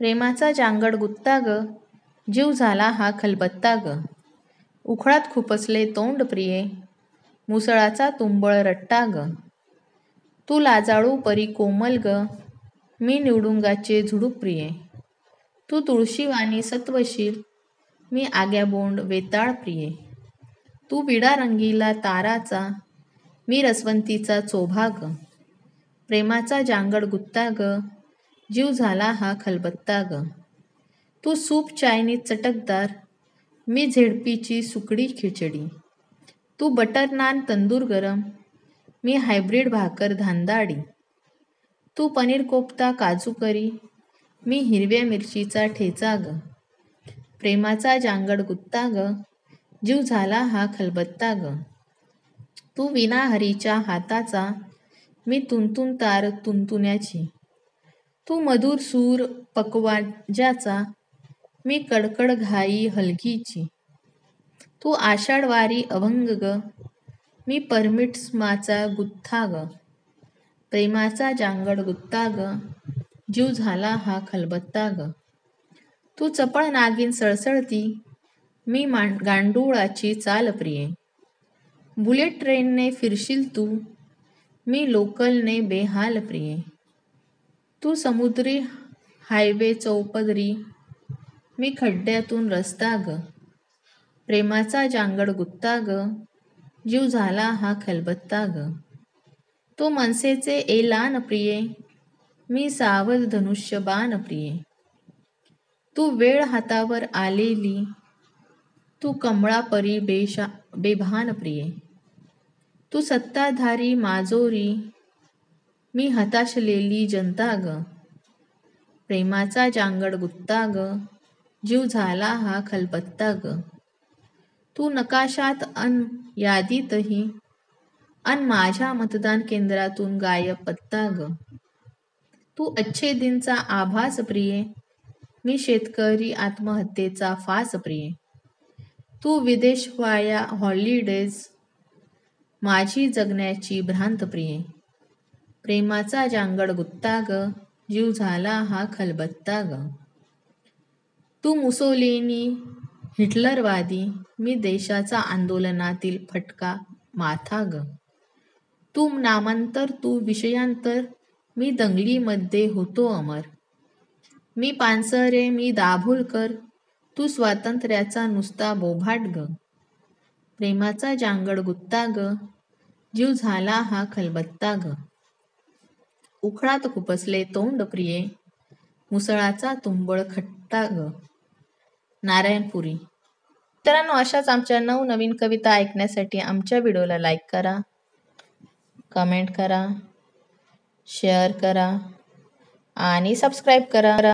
प्रेमाचा जांगड गुत्ता ग, जीव झाला हा खलबत्ता ग. उखळात खुपसले तोंड प्रिये, मुसळाचा तुंबळ रट्टा ग. तू लाजाळू परी कोमल ग, मी निवडुंगाचे झुडूप प्रिये. तू तुळशीवाणी सत्वशील, मी आग्याबोंड वेताळ प्रिये. तू विडा रंगीला ताराचा, मी रसवंतीचा चोभा ग. प्रेमाचा जांगड गुत्ता ग, जीव झाला हा खलबत्ता ग. तू सूप चायनीज चटकदार, मी झेडपीची सुकडी खिचडी. तू बटर नान तंदूर गरम, मी हायब्रीड भाकर धांदाडी. तू पनीर कोफ्ता काजू करी, मी हिरव्या मिरचीचा ठेचा ग. प्रेमाचा जांगड गुत्ता ग, जीव झाला हा खलबत्ता ग. तू विनाहरीच्या हाताचा, मी तुंतुन तार तुंतुण्याची. तू मधुर सूर पकवाजाचा, मी कडकड घाई हलगीची. तू आषाढवारी अभंग ग, मी परमिट्समाचा गुत्था ग. प्रेमाचा जांगड गुत्ता ग, जीव झाला हा खलबत्ता ग. तू चपळ नागिन सळसळती, मी गांडुळाची चाल प्रिये. बुलेट ट्रेनने फिरशील तू, मी लोकलने बेहाल प्रिये. तू समुद्री हायवे चौपदरी, मी खड्ड्यातून रस्ता ग. प्रेमाचा जांगड गुत्ता ग, जीव झाला हा खलबत्ता ग. तू मनसेचे एलान प्रिये, मी सावध धनुष्य बाण प्रिये. तू वेळ हातावर आलेली, तू कमळापरी बेभान प्रिये. तू सत्ताधारी माजोरी, मी हताशलेली जनता ग. प्रेमाचा जांगड गुत्ता ग, जीव झाला हा खलबत्ता ग. तू नकाशात अन यादीतही, अन माझ्या मतदान केंद्रातून गायब पत्ता ग. तू अच्छे दिनचा आभास प्रिये, मी शेतकरी आत्महत्येचा फास प्रिये. तू विदेश वाया हॉलिडेज, माझी जगण्याची भ्रांत प्रिये. प्रेमाचा जांगड गुत्ता ग, जीव झाला हा खलबत्ता ग. तू मुसोलिनी हिटलरवादी, मी देशाचा आंदोलनातील फटका माथा ग. तू नामांतर तू विषयांतर, मी दंगलीमध्ये होतो अमर. मी पानसरे मी दाभोलकर, तू स्वातंत्र्याचा नुसता बोभाट ग. प्रेमाचा जांगड गुत्ता ग, जीव झाला हा खलबत्ता ग. उखळात खुपसले तोंड प्रिये, मुसळाचा तुंबळ खट्टा ग. नारायणपुरी. मित्रांनो, अशाच आमच्या नवनवीन कविता ऐकण्यासाठी आमच्या व्हिडिओला लाईक करा, कमेंट करा, शेअर करा आणि सबस्क्राईब करा.